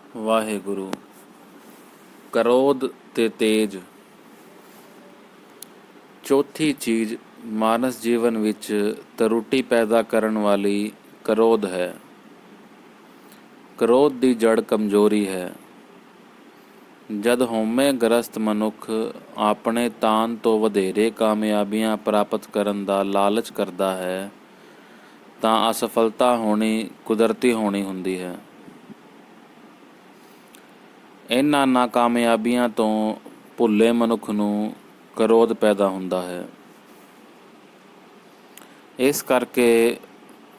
ਵਾਹਿਗੁਰੂ। ਕਰੋਧ ਤੇ ਤੇਜ। ਚੌਥੀ ਚੀਜ਼ ਮਾਨਸ ਜੀਵਨ ਵਿੱਚ ਤਰੁੱਟੀ ਪੈਦਾ ਕਰਨ ਵਾਲੀ ਕਰੋਧ ਹੈ। ਕਰੋਧ ਦੀ ਜੜ ਕਮਜ਼ੋਰੀ ਹੈ। ਜਦ ਹਉਮੈ ਗ੍ਰਸਤ ਮਨੁੱਖ ਆਪਣੇ ਤਾਨ ਤੋਂ ਵਧੇਰੇ ਕਾਮਯਾਬੀਆਂ ਪ੍ਰਾਪਤ ਕਰਨ ਦਾ ਲਾਲਚ ਕਰਦਾ ਹੈ ਤਾਂ ਅਸਫਲਤਾ ਹੋਣੀ ਕੁਦਰਤੀ ਹੋਣੀ ਹੁੰਦੀ ਹੈ। ਇਹਨਾਂ ਨਾਕਾਮਯਾਬੀਆਂ ਤੋਂ ਭੁੱਲੇ ਮਨੁੱਖ ਨੂੰ ਕਰੋਧ ਪੈਦਾ ਹੁੰਦਾ ਹੈ। ਇਸ ਕਰਕੇ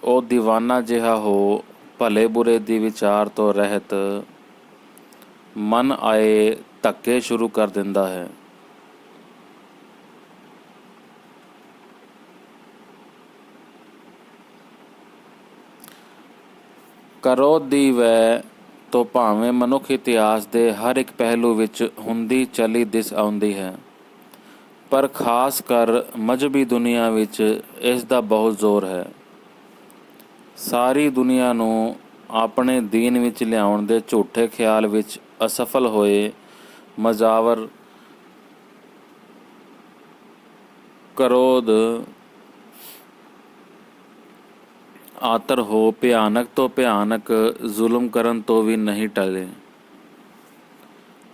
ਉਹ ਦੀਵਾਨਾ ਜਿਹਾ ਹੋ ਭਲੇ ਬੁਰੇ ਦੀ ਵਿਚਾਰ ਤੋਂ ਰਹਿਤ ਮਨ ਆਏ ਧੱਕੇ ਸ਼ੁਰੂ ਕਰ ਦਿੰਦਾ ਹੈ। ਕਰੋਧ ਦੀ ਵੈਹ ਤੋਂ ਭਾਵੇਂ ਮਨੁੱਖ ਇਤਿਹਾਸ ਦੇ ਹਰ ਇੱਕ ਪਹਿਲੂ ਵਿੱਚ ਹੁੰਦੀ ਚਲੀ ਦਿਸ ਆਉਂਦੀ ਹੈ, ਪਰ ਖਾਸ ਕਰ ਮਜ਼ਹਬੀ ਦੁਨੀਆ ਵਿੱਚ ਇਸ ਦਾ ਬਹੁਤ ਜ਼ੋਰ ਹੈ। ਸਾਰੀ ਦੁਨੀਆ ਨੂੰ ਆਪਣੇ ਦੀਨ ਵਿੱਚ ਲਿਆਉਣ ਦੇ ਝੂਠੇ ਖਿਆਲ ਵਿੱਚ ਅਸਫਲ ਹੋਏ ਮਜ਼ਾਵਰ ਕਰੋਧ ਆਤਰ ਹੋ ਭਿਆਨਕ ਤੋਂ ਭਿਆਨਕ ਜ਼ੁਲਮ ਕਰਨ ਤੋਂ ਵੀ ਨਹੀਂ ਟਲੇ,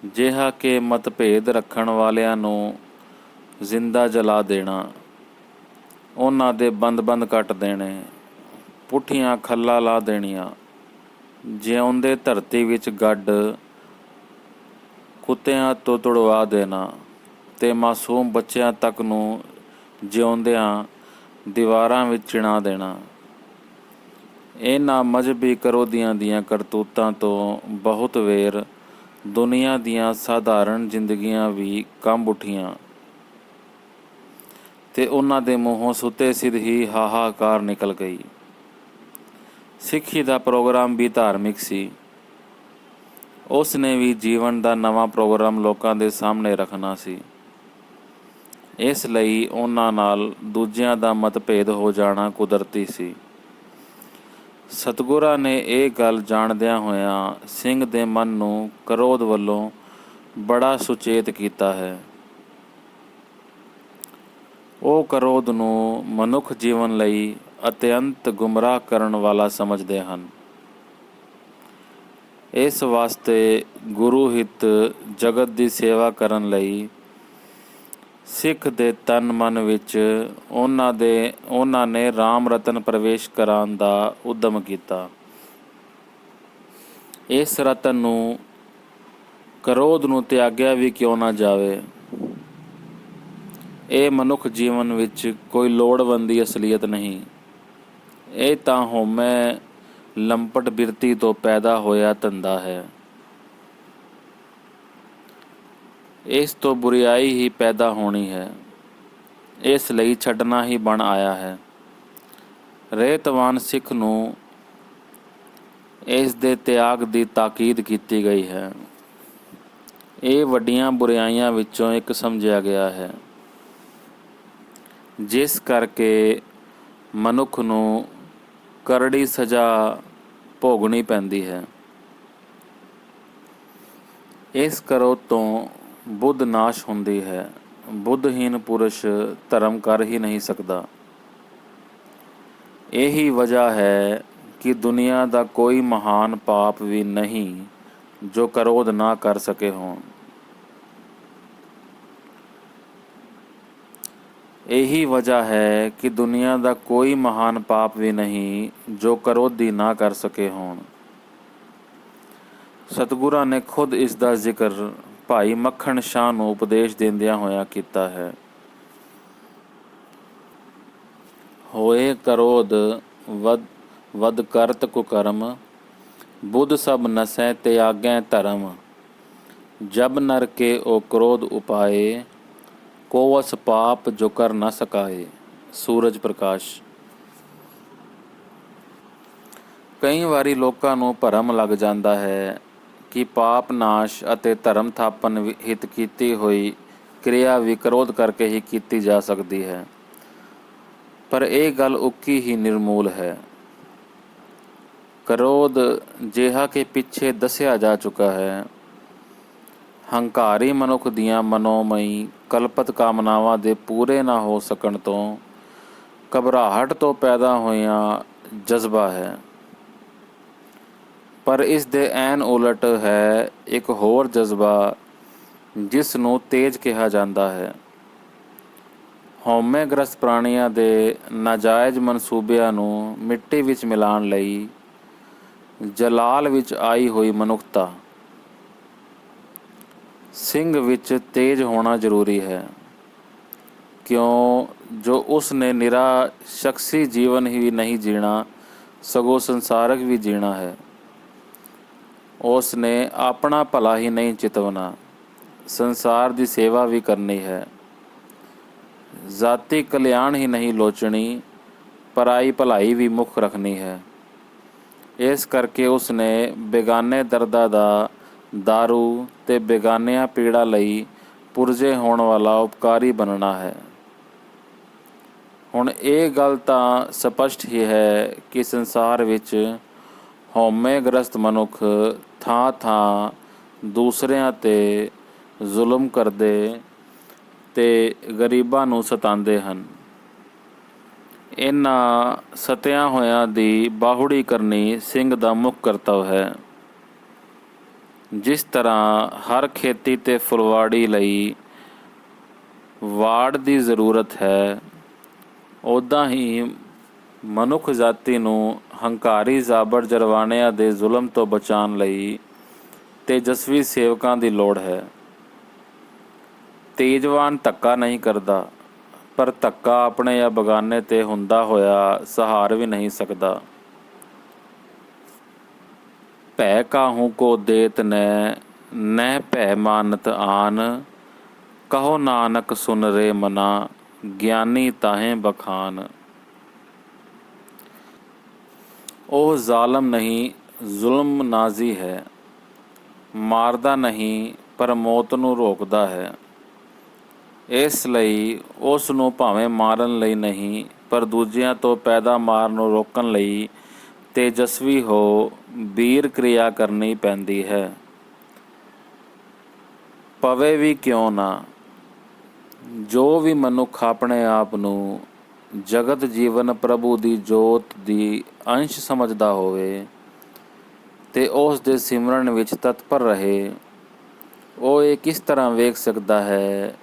ਜਿਹਾ ਕਿ ਮਤਭੇਦ ਰੱਖਣ ਵਾਲਿਆਂ ਨੂੰ ਜ਼ਿੰਦਾ ਜਲਾ ਦੇਣਾ, ਉਹਨਾਂ ਦੇ ਬੰਦ ਕੱਟ ਦੇਣੇ, ਪੁੱਠੀਆਂ ਖੱਲਾਂ ਲਾ ਦੇਣੀਆਂ, ਜਿਉਂਦੇ ਧਰਤੀ ਵਿੱਚ ਗੱਡ ਕੁੱਤਿਆਂ ਤੋਂ ਤੁੜਵਾ ਦੇਣਾ ਤੇ ਮਾਸੂਮ ਬੱਚਿਆਂ ਤੱਕ ਨੂੰ ਜਿਉਂਦਿਆਂ ਦੀਵਾਰਾਂ ਵਿੱਚ ਚਿਣਾ ਦੇਣਾ। ਇਹਨਾਂ ਮਜ਼ਹਬੀ ਕਰੋਧੀਆਂ ਦੀਆਂ ਕਰਤੂਤਾਂ ਤੋਂ ਬਹੁਤ ਵੇਰ ਦੁਨੀਆ ਦੀਆਂ ਸਾਧਾਰਨ ਜ਼ਿੰਦਗੀਆਂ ਵੀ ਕੰਬ ਉੱਠੀਆਂ ਤੇ ਉਹਨਾਂ ਦੇ ਮੂੰਹੋਂ ਸੁੱਤੇ ਸਿੱਧ ਹੀ ਹਾਹਾਕਾਰ ਨਿਕਲ ਗਈ। ਸਿੱਖੀ ਦਾ ਪ੍ਰੋਗਰਾਮ ਵੀ ਧਾਰਮਿਕ ਸੀ। ਉਸ ਨੇ ਵੀ ਜੀਵਨ ਦਾ ਨਵਾਂ ਪ੍ਰੋਗਰਾਮ ਲੋਕਾਂ ਦੇ ਸਾਹਮਣੇ ਰੱਖਣਾ ਸੀ। ਇਸ ਲਈ ਉਹਨਾਂ ਨਾਲ ਦੂਜਿਆਂ ਦਾ ਮਤਭੇਦ ਹੋ ਜਾਣਾ ਕੁਦਰਤੀ ਸੀ। ਸਤਿਗੁਰਾਂ ਨੇ ਇਹ ਗੱਲ ਜਾਣਦਿਆਂ ਹੋਇਆਂ ਸਿੰਘ ਦੇ ਮਨ ਨੂੰ ਕਰੋਧ ਵੱਲੋਂ ਬੜਾ ਸੁਚੇਤ ਕੀਤਾ ਹੈ। ਉਹ ਕਰੋਧ ਨੂੰ ਮਨੁੱਖ ਜੀਵਨ ਲਈ ਅਤਿਅੰਤ ਗੁੰਮਰਾਹ ਕਰਨ ਵਾਲਾ ਸਮਝਦੇ ਹਨ। ਇਸ ਵਾਸਤੇ ਗੁਰੂ ਹਿੱਤ ਜਗਤ ਦੀ ਸੇਵਾ ਕਰਨ ਲਈ ਸਿੱਖ ਦੇ ਤਨ ਮਨ ਵਿੱਚ ਉਹਨਾਂ ਨੇ ਰਾਮ ਰਤਨ ਪ੍ਰਵੇਸ਼ ਕਰਾਉਣ ਦਾ ਉਦਮ ਕੀਤਾ। ਇਸ ਰਤਨ ਨੂੰ ਕਰੋਧ ਨੂੰ ਤਿਆਗਿਆ ਵੀ ਕਿਉਂ ਨਾ ਜਾਵੇ। ਇਹ ਮਨੁੱਖ ਜੀਵਨ ਵਿੱਚ ਕੋਈ ਲੋੜਵੰਦੀ ਅਸਲੀਅਤ ਨਹੀਂ, ਇਹ ਤਾਂ ਹਉਮੈ ਲੰਪਟ ਬਿਰਤੀ ਤੋਂ ਪੈਦਾ ਹੋਇਆ ਧੰਦਾ ਹੈ। ਇਸ ਤੋਂ ਬੁਰਿਆਈ ਹੀ ਪੈਦਾ ਹੋਣੀ ਹੈ, ਇਸ ਲਈ ਛੱਡਣਾ ਹੀ ਬਣ ਆਇਆ ਹੈ। ਰਹਿਤਵਾਨ ਸਿੱਖ ਨੂੰ ਇਸ ਦੇ ਤਿਆਗ ਦੀ ਤਾਕੀਦ ਕੀਤੀ ਗਈ ਹੈ। ਇਹ ਵੱਡੀਆਂ ਬੁਰਾਈਆਂ ਵਿੱਚੋਂ ਇੱਕ ਸਮਝਿਆ ਗਿਆ ਹੈ, ਜਿਸ ਕਰਕੇ ਮਨੁੱਖ ਨੂੰ ਕਰੜੀ ਸਜ਼ਾ ਭੋਗਣੀ ਪੈਂਦੀ ਹੈ। ਇਸ ਕਰੋਧ ਤੋਂ ਬੁੱਧ ਨਾਸ਼ ਹੁੰਦੀ ਹੈ। ਬੁੱਧਹੀਨ ਪੁਰਸ਼ ਧਰਮ ਕਰ ਹੀ ਨਹੀਂ ਸਕਦਾ। ਇਹੀ ਵਜ੍ਹਾ ਹੈ ਕਿ ਦੁਨੀਆ ਦਾ ਕੋਈ ਮਹਾਨ ਪਾਪ ਵੀ ਨਹੀਂ ਜੋ ਕਰੋਧ ਨਾ ਕਰ ਸਕੇ ਹੋਣ। ਇਹੀ ਵਜ੍ਹਾ ਹੈ ਕਿ ਦੁਨੀਆ ਦਾ ਕੋਈ ਮਹਾਨ ਪਾਪ ਵੀ ਨਹੀਂ ਜੋ ਕਰੋਧੀ ਨਾ ਕਰ ਸਕੇ ਹੋਣ। ਸਤਿਗੁਰਾਂ ਨੇ ਖੁਦ ਇਸ ਦਾ ਜ਼ਿਕਰ ਭਾਈ ਮੱਖਣ ਸ਼ਾਹ ਨੂੰ ਉਪਦੇਸ਼ ਦਿੰਦਿਆਂ ਹੋਇਆਂ ਕੀਤਾ ਹੈ। ਹੋਏ ਕਰੋਧ ਵਦ ਕਰਤ ਕੁਕਰਮ, ਬੁੱਧ ਸਭ ਨਸੈ ਤਿਆਗੈ ਧਰਮ। ਜਬ ਨਰ ਕੇ ਓ ਕ੍ਰੋਧ ਉਪਾਏ, ਕੋਵਸ ਪਾਪ ਜੋ ਕਰ ਨਾ ਸਕਾਏ। ਸੂਰਜ ਪ੍ਰਕਾਸ਼। ਕਈ ਵਾਰੀ ਲੋਕਾਂ ਨੂੰ ਭਰਮ ਲੱਗ ਜਾਂਦਾ ਹੈ ਕਿ ਪਾਪ ਨਾਸ਼ ਅਤੇ ਧਰਮ ਥਾਪਨ ਹਿਤ ਕੀਤੀ ਹੋਈ ਕਿਰਿਆ ਵੀ ਕਰੋਧ ਕਰਕੇ ਹੀ ਕੀਤੀ ਜਾ ਸਕਦੀ ਹੈ, ਪਰ ਇਹ ਗੱਲ ਉੱਕੀ ਹੀ ਨਿਰਮੂਲ ਹੈ। ਕ੍ਰੋਧ ਜਿਹਾ ਕਿ ਪਿੱਛੇ ਦੱਸਿਆ ਜਾ ਚੁੱਕਾ ਹੈ, ਹੰਕਾਰੀ ਮਨੁੱਖ ਦੀਆਂ ਮਨੋਮਈ ਕਲਪਤ ਕਾਮਨਾਵਾਂ ਦੇ ਪੂਰੇ ਨਾ ਹੋ ਸਕਣ ਤੋਂ ਘਬਰਾਹਟ ਤੋਂ ਪੈਦਾ ਹੋਇਆ ਜਜ਼ਬਾ ਹੈ। ਪਰ ਇਸ ਦੇ ਐਨ ਉਲਟ ਹੈ ਇੱਕ ਹੋਰ ਜਜ਼ਬਾ ਜਿਸ ਨੂੰ ਤੇਜ ਕਿਹਾ ਜਾਂਦਾ ਹੈ। ਹਉਮੈਗ੍ਰਸਤ ਪ੍ਰਾਣੀਆਂ ਦੇ ਨਾਜਾਇਜ਼ ਮਨਸੂਬਿਆਂ ਨੂੰ ਮਿੱਟੀ ਵਿੱਚ ਮਿਲਾਉਣ ਲਈ ਜਲਾਲ ਵਿੱਚ ਆਈ ਹੋਈ ਮਨੁੱਖਤਾ। ਸਿੰਘ ਵਿੱਚ ਤੇਜ ਹੋਣਾ ਜ਼ਰੂਰੀ ਹੈ, ਕਿਉਂ ਜੋ ਉਸ ਨੇ ਨਿਰਾ ਸ਼ਖਸੀ ਜੀਵਨ ਹੀ ਨਹੀਂ ਜੀਣਾ ਸਗੋਂ ਸੰਸਾਰਕ ਵੀ ਜੀਣਾ ਹੈ। ਉਸ ਨੇ ਆਪਣਾ ਭਲਾ ਹੀ ਨਹੀਂ ਚਿਤਵਣਾ, ਸੰਸਾਰ ਦੀ ਸੇਵਾ ਵੀ ਕਰਨੀ ਹੈ। ਜ਼ਾਤੀ ਕਲਿਆਣ ਹੀ ਨਹੀਂ ਲੋਚਣੀ, ਪਰਾਈ ਭਲਾਈ ਵੀ ਮੁੱਖ ਰੱਖਣੀ ਹੈ। ਇਸ ਕਰਕੇ ਉਸ ਨੇ ਬੇਗਾਨੇ ਦਰਦਾਂ ਦਾ ਦਾਰੂ ਤੇ ਬੇਗਾਨਿਆਂ ਪੀੜਾ ਲਈ ਪੁਰਜੇ ਹੋਣ ਵਾਲਾ ਉਪਕਾਰੀ ਬਣਨਾ ਹੈ। ਹੁਣ ਇਹ ਗੱਲ ਤਾਂ ਸਪਸ਼ਟ ਹੀ ਹੈ ਕਿ ਸੰਸਾਰ ਵਿੱਚ ਹਉਮੈਗ੍ਰਸਤ ਮਨੁੱਖ ਥਾਂ ਥਾਂ ਦੂਸਰਿਆਂ 'ਤੇ ਜ਼ੁਲਮ ਕਰਦੇ ਤੇ ਗਰੀਬਾਂ ਨੂੰ ਸਤਾਉਂਦੇ ਹਨ। ਇਹਨਾਂ ਸਤਿਆਂ ਹੋਇਆਂ ਦੀ ਬਾਹੁੜੀ ਕਰਨੀ ਸਿੰਘ ਦਾ ਮੁੱਖ ਕਰਤੱਵ ਹੈ। ਜਿਸ ਤਰ੍ਹਾਂ ਹਰ ਖੇਤੀ ਤੇ ਫੁਲਵਾੜੀ ਲਈ ਵਾੜ ਦੀ ਜ਼ਰੂਰਤ ਹੈ, ਉੱਦਾਂ ਹੀ ਮਨੁੱਖ ਜਾਤੀ ਨੂੰ ਹੰਕਾਰੀ ਜ਼ਾਬਰ ਜਰਵਾਣਿਆਂ ਦੇ ਜ਼ੁਲਮ ਤੋਂ ਬਚਾਉਣ ਲਈ ਤੇਜਸਵੀ ਸੇਵਕਾਂ ਦੀ ਲੋੜ ਹੈ। ਤੇਜਵਾਨ ਧੱਕਾ ਨਹੀਂ ਕਰਦਾ, ਪਰ ਧੱਕਾ ਆਪਣੇ ਜਾਂ ਬਗਾਨੇ 'ਤੇ ਹੁੰਦਾ ਹੋਇਆ ਸਹਾਰ ਵੀ ਨਹੀਂ ਸਕਦਾ। ਭੈ ਕਾਹੂ ਕੋ ਦੇਤ ਨਹਿ ਭੈ ਮਾਨਤ ਆਨ, ਕਹੋ ਨਾਨਕ ਸੁਨ ਰੇ ਮਨਾ, ਗਿਆਨੀ ਤਾਹੇ ਬਖਾਨ। ਉਹ ਜ਼ਾਲਮ ਨਹੀਂ, ਜ਼ੁਲਮ ਨਾਜ਼ੀ ਹੈ, ਮਾਰਦਾ ਨਹੀਂ ਪਰ ਮੌਤ ਨੂੰ ਰੋਕਦਾ ਹੈ। ਇਸ ਲਈ ਉਸ ਨੂੰ ਭਾਵੇਂ ਮਾਰਨ ਲਈ ਨਹੀਂ, ਪਰ ਦੂਜਿਆਂ ਤੋਂ ਪੈਦਾ ਮਾਰ ਨੂੰ ਰੋਕਣ ਲਈ ਤੇਜਸਵੀ ਹੋ ਵੀਰ ਕਿਰਿਆ ਕਰਨੀ ਪੈਂਦੀ ਹੈ। ਪਵੇ ਵੀ ਕਿਉਂ ਨਾ। ਜੋ ਵੀ ਮਨੁੱਖ ਆਪਣੇ ਆਪ ਨੂੰ ਜਗਤ ਜੀਵਨ ਪ੍ਰਭੂ ਦੀ ਜੋਤ ਦੀ ਅੰਸ਼ ਸਮਝਦਾ ਹੋਵੇ ਤੇ ਉਸ ਦੇ ਸਿਮਰਨ ਵਿੱਚ ਤਤਪਰ ਰਹੇ, ਉਹ ਇਹ ਕਿਸ ਤਰ੍ਹਾਂ ਵੇਖ ਸਕਦਾ ਹੈ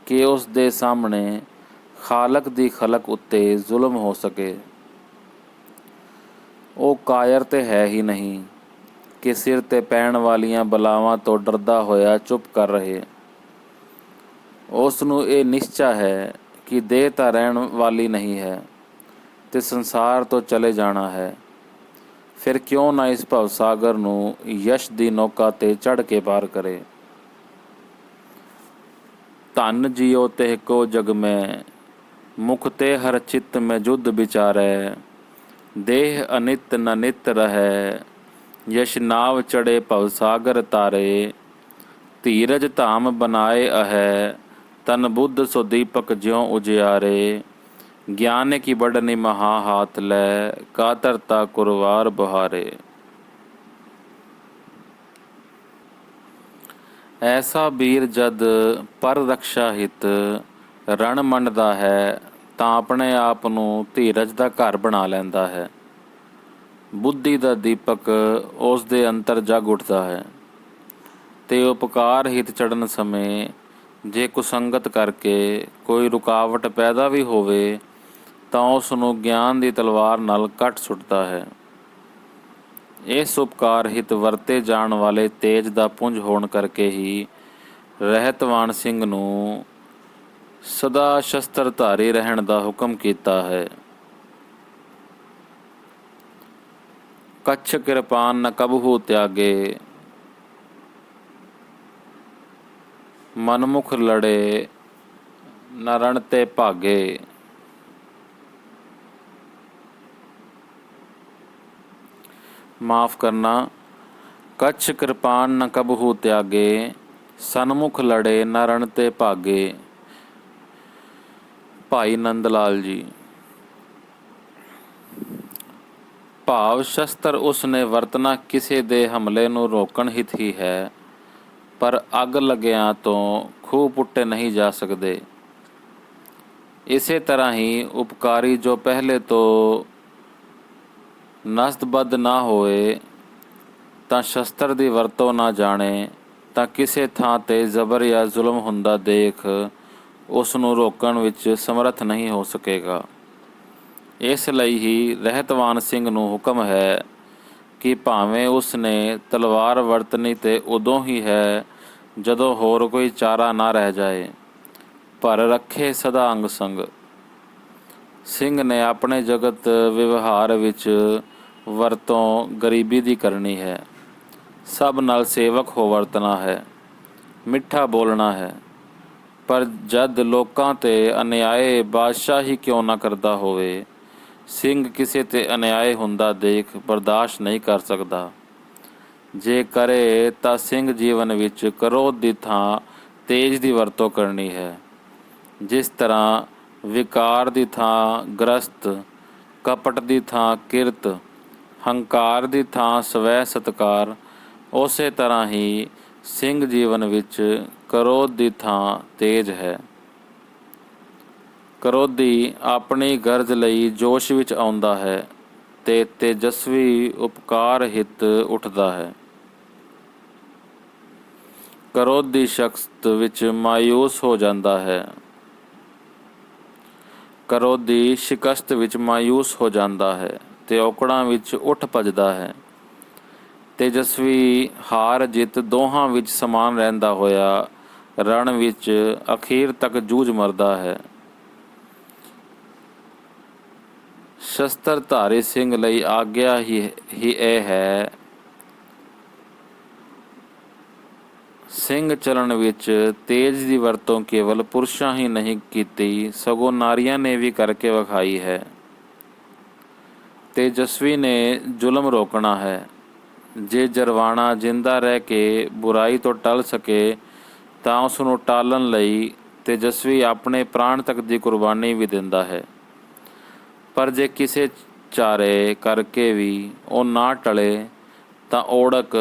ਕਿ ਉਸ ਦੇ ਸਾਹਮਣੇ ਖਾਲਕ ਦੀ ਖਲਕ ਉੱਤੇ ਜ਼ੁਲਮ ਹੋ ਸਕੇ। ਉਹ ਕਾਇਰ ਤੇ ਹੈ ਹੀ ਨਹੀਂ ਕਿ ਸਿਰ 'ਤੇ ਪੈਣ ਵਾਲੀਆਂ ਬਲਾਵਾਂ ਤੋਂ ਡਰਦਾ ਹੋਇਆ ਚੁੱਪ ਕਰ ਰਹੇ। ਉਸ ਨੂੰ ਇਹ ਨਿਸ਼ਚਾ ਹੈ ਕਿ ਦੇਹ ਤਾਂ ਰਹਿਣ ਵਾਲੀ ਨਹੀਂ ਹੈ ਤੇ ਸੰਸਾਰ ਤੋਂ ਚਲੇ ਜਾਣਾ ਹੈ। ਫਿਰ ਕਿਉਂ ਨਾ ਇਸ ਭਵਸਾਗਰ ਨੂੰ ਯਸ਼ ਦੀ ਨੌਕਾ 'ਤੇ ਚੜ੍ਹ ਕੇ ਪਾਰ ਕਰੇ। ਧਨ ਜੀਓ ਤਿਹ ਕੋ ਜਗ ਮੈਂ, ਮੁਖ ਤੇ ਹਰ ਚਿੱਤ ਮੈਂ ਜੁਧ ਵਿਚਾਰੈ, ਦੇਹ ਅਨਿਤ ਨ ਨਿਤ ਰਹੈ, ਯਸ਼ ਨਾਵ ਚੜ੍ਹੇ ਭਵਸਾਗਰ ਤਾਰੇ, ਧੀਰਜ ਧਾਮ ਬਨਾਏ ਅਹੈ, ਤਨ ਬੁੱਧ ਸੋ ਦੀਪਕ ਜਿਉ ਉਜਿਆਰੇ, ਗਿਆਨ ਕੀ ਬੜਨੀ ਮਹਾ ਹਾਥ ਲੈ, ਕਾਤਰਤਾ ਕੁਰਵਾਰ ਬਹਾਰੇ। ਐਸਾ ਵੀਰ ਜਦ ਪਰ ਰਕਸ਼ਾ ਹਿਤ ਰਣ ਮੰਡਦਾ ਹੈ ਤਾਂ ਆਪਣੇ ਆਪ ਨੂੰ ਧੀਰਜ ਦਾ ਘਰ ਬਣਾ ਲੈਂਦਾ ਹੈ। ਬੁੱਧੀ ਦਾ ਦੀਪਕ ਉਸ ਦੇ ਅੰਤਰ ਜਗ ਉੱਠਦਾ ਹੈ ਤੇ ਉਪਕਾਰ ਹਿਤ ਚੜ੍ਹਨ ਸਮੇਂ ਜੇ ਕੁਸੰਗਤ ਕਰਕੇ ਕੋਈ ਰੁਕਾਵਟ ਪੈਦਾ ਵੀ ਹੋਵੇ ਤਾਂ ਉਸ ਨੂੰ ਗਿਆਨ ਦੀ ਤਲਵਾਰ ਨਾਲ ਕੱਟ ਸੁੱਟਦਾ ਹੈ। ਇਸ ਉਪਕਾਰ ਹਿਤ ਵਰਤੇ ਜਾਣ ਵਾਲੇ ਤੇਜ ਦਾ ਪੁੰਜ ਹੋਣ ਕਰਕੇ ਹੀ ਰਹਿਤਵਾਨ ਸਿੰਘ ਨੂੰ ਸਦਾ ਸ਼ਸਤਰਧਾਰੀ ਰਹਿਣ ਦਾ ਹੁਕਮ ਕੀਤਾ ਹੈ। ਕੱਛ ਕਿਰਪਾਨ ਨ ਕਬਹੂ ਤਿਆਗੇ, ਮਨਮੁਖ ਲੜੇ ਨ ਰਣ ਤੇ ਭਾਗੇ। ਮਾਫ ਕਰਨਾ। ਕੱਛ ਕਿਰਪਾਨ ਨ ਕਬਹੂ ਤਿਆਗੇ, ਸਨਮੁਖ ਲੜੇ ਨ ਰਣ ਤੇ ਭਾਗੇ। ਭਾਈ ਨੰਦ ਲਾਲ ਜੀ। ਭਾਵ ਸ਼ਸਤਰ ਉਸ ਨੇ ਵਰਤਣਾ ਕਿਸੇ ਦੇ ਹਮਲੇ ਨੂੰ ਰੋਕਣ ਹਿਤ ਹੀ ਹੈ, ਪਰ ਅੱਗ ਲੱਗਿਆਂ ਤੋਂ ਖੂਹ ਪੁੱਟੇ ਨਹੀਂ ਜਾ ਸਕਦੇ। ਇਸੇ ਤਰ੍ਹਾਂ ਹੀ ਉਪਕਾਰੀ ਜੋ ਪਹਿਲੇ ਤੋਂ ਨਸਤਬੱਧ ਨਾ ਹੋਏ ਤਾਂ ਸ਼ਸਤਰ ਦੀ ਵਰਤੋਂ ਨਾ ਜਾਣੇ, ਤਾਂ ਕਿਸੇ ਥਾਂ 'ਤੇ ਜ਼ਬਰ ਜਾਂ ਜ਼ੁਲਮ ਹੁੰਦਾ ਦੇਖ ਉਸ ਨੂੰ ਰੋਕਣ ਵਿੱਚ ਸਮਰੱਥ ਨਹੀਂ ਹੋ ਸਕੇਗਾ। ਇਸ ਲਈ ਹੀ ਰਹਿਤਵਾਨ ਸਿੰਘ ਨੂੰ ਹੁਕਮ ਹੈ ਕਿ ਭਾਵੇਂ ਉਸ ਨੇ ਤਲਵਾਰ ਵਰਤਣੀ ਤੇ ਉਦੋਂ ਹੀ ਹੈ ਜਦੋਂ ਹੋਰ ਕੋਈ ਚਾਰਾ ਨਾ ਰਹਿ ਜਾਏ, ਪਰ ਰੱਖੇ ਸਦਾ ਅੰਗ ਸੰਗ। ਸਿੰਘ ਨੇ ਆਪਣੇ ਜਗਤ ਵਿਵਹਾਰ ਵਿੱਚ ਵਰਤੋਂ ਗਰੀਬੀ ਦੀ ਕਰਨੀ ਹੈ, ਸਭ ਨਾਲ ਸੇਵਕ ਹੋ ਵਰਤਣਾ ਹੈ, ਮਿੱਠਾ ਬੋਲਣਾ ਹੈ। ਪਰ ਜਦ ਲੋਕਾਂ 'ਤੇ ਅਨਿਆਏ ਬਾਦਸ਼ਾਹ ਹੀ ਕਿਉਂ ਨਾ ਕਰਦਾ ਹੋਵੇ, ਸਿੰਘ ਕਿਸੇ 'ਤੇ ਅਨਿਆਏ ਹੁੰਦਾ ਦੇਖ ਬਰਦਾਸ਼ਤ ਨਹੀਂ ਕਰ ਸਕਦਾ। ਜੇ ਕਰੇ ਤਾਂ ਸਿੰਘ ਜੀਵਨ ਵਿੱਚ ਕ੍ਰੋਧ ਦੀ ਥਾਂ ਤੇਜ ਦੀ ਵਰਤੋਂ ਕਰਨੀ ਹੈ। ਜਿਸ ਤਰ੍ਹਾਂ ਵਿਕਾਰ ਦੀ ਥਾਂ ਗ੍ਰਸਤ, ਕਪਟ ਦੀ ਥਾਂ ਕਿਰਤ, ਹੰਕਾਰ ਦੀ ਥਾਂ ਸਵੈ ਸਤਕਾਰ, ਉਸੇ ਤਰ੍ਹਾਂ ਹੀ ਸਿੰਘ ਜੀਵਨ ਵਿੱਚ ਕ੍ਰੋਧ ਦੀ ਥਾਂ ਤੇਜ ਹੈ। ਕ੍ਰੋਧੀ ਆਪਣੀ ਗਰਜ ਲਈ ਜੋਸ਼ ਵਿੱਚ ਆਉਂਦਾ ਹੈ ਤੇ ਤੇਜਸਵੀ ਉਪਕਾਰ ਹਿਤ ਉੱਠਦਾ ਹੈ। ਕ੍ਰੋਧੀ ਸ਼ਖਸ ਵਿੱਚ ਮਾਯੂਸ ਹੋ ਜਾਂਦਾ ਹੈ। ਕ੍ਰੋਧੀ ਸ਼ਿਕਸਤ ਵਿੱਚ ਮਾਯੂਸ ਹੋ ਜਾਂਦਾ ਹੈ ਤੇ ਔਕੜਾਂ ਵਿੱਚ ਉੱਠ ਭੱਜਦਾ ਹੈ। ਤੇਜਸਵੀ ਹਾਰ ਜਿੱਤ ਦੋਹਾਂ ਵਿੱਚ ਸਮਾਨ ਰਹਿੰਦਾ ਹੋਇਆ ਰਣ ਵਿੱਚ ਅਖੀਰ ਤੱਕ ਜੂਝ ਮਰਦਾ ਹੈ। ਸ਼ਸਤਰਧਾਰੀ ਸਿੰਘ ਲਈ ਆਗਿਆ ਹੀ ਇਹ ਹੈ। ਸਿੰਘ ਚੱਲਣ ਵਿੱਚ ਤੇਜ ਦੀ ਵਰਤੋਂ ਕੇਵਲ ਪੁਰਸ਼ਾਂ ਹੀ ਨਹੀਂ ਕੀਤੀ, ਸਗੋਂ ਨਾਰੀਆਂ ਨੇ ਵੀ ਕਰਕੇ ਵਿਖਾਈ ਹੈ। ਤੇਜਸਵੀ ਨੇ ਜ਼ੁਲਮ ਰੋਕਣਾ ਹੈ। ਜੇ ਜਰਵਾਣਾ ਜਿੰਦਾ ਰਹਿ ਕੇ ਬੁਰਾਈ ਤੋਂ ਟਲ ਸਕੇ ਤਾਂ ਉਸ ਨੂੰ ਟਾਲਣ ਲਈ ਤੇਜਸਵੀ ਆਪਣੇ ਪ੍ਰਾਣ ਤੱਕ ਦੀ ਕੁਰਬਾਨੀ ਵੀ ਦਿੰਦਾ ਹੈ। ਪਰ ਜੇ ਕਿਸੇ ਚਾਰੇ ਕਰਕੇ ਵੀ ਉਹ ਨਾ ਟਲੇ ਤਾਂ ਓੜਕ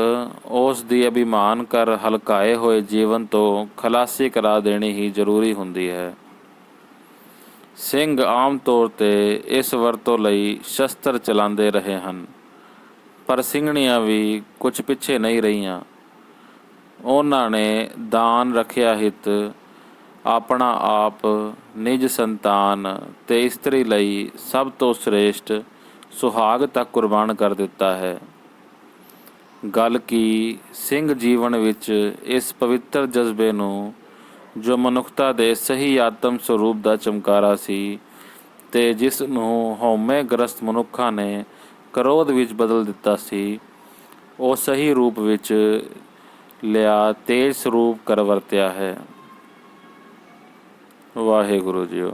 ਉਸ ਦੀ ਅਭਿਮਾਨ ਕਰ ਹਲਕਾਏ ਹੋਏ ਜੀਵਨ ਤੋਂ ਖਲਾਸੀ ਕਰਾ ਦੇਣੀ ਹੀ ਜ਼ਰੂਰੀ ਹੁੰਦੀ ਹੈ। ਸਿੰਘ ਆਮ ਤੌਰ 'ਤੇ ਇਸ ਵਰਤੋਂ ਲਈ ਸ਼ਸਤਰ ਚਲਾਉਂਦੇ ਰਹੇ ਹਨ, ਪਰ ਸਿੰਘਣੀਆਂ ਵੀ ਕੁਝ ਪਿੱਛੇ ਨਹੀਂ ਰਹੀਆਂ। ਉਹਨਾਂ ਨੇ ਦਾਨ ਰੱਖਿਆ ਹਿਤ ਆਪਣਾ ਆਪ, ਨਿਜ ਸੰਤਾਨ ਤੇ ਇਸਤਰੀ ਲਈ ਸਭ ਤੋਂ ਸ੍ਰੇਸ਼ਟ ਸੁਹਾਗ ਤੱਕ ਕੁਰਬਾਨ ਕਰ ਦਿੱਤਾ ਹੈ। ਗੱਲ ਕੀ ਸਿੰਘ ਜੀਵਨ ਵਿੱਚ ਇਸ ਪਵਿੱਤਰ ਜਜ਼ਬੇ ਨੂੰ, ਜੋ ਮਨੁੱਖਤਾ ਦੇ ਸਹੀ ਆਤਮ ਸਰੂਪ ਦਾ ਚਮਕਾਰਾ ਸੀ ਤੇ ਜਿਸ ਨੂੰ ਹਉਮੈ ਗ੍ਰਸਤ ਮਨੁੱਖਾਂ ਨੇ ਕ੍ਰੋਧ ਵਿੱਚ ਬਦਲ ਦਿੱਤਾ ਸੀ, ਉਹ ਸਹੀ ਰੂਪ ਵਿੱਚ ਲਿਆ ਤੇਜ ਸਰੂਪ ਕਰ ਵਰਤਿਆ ਹੈ। ਵਾਹਿਗੁਰੂ ਜੀਓ।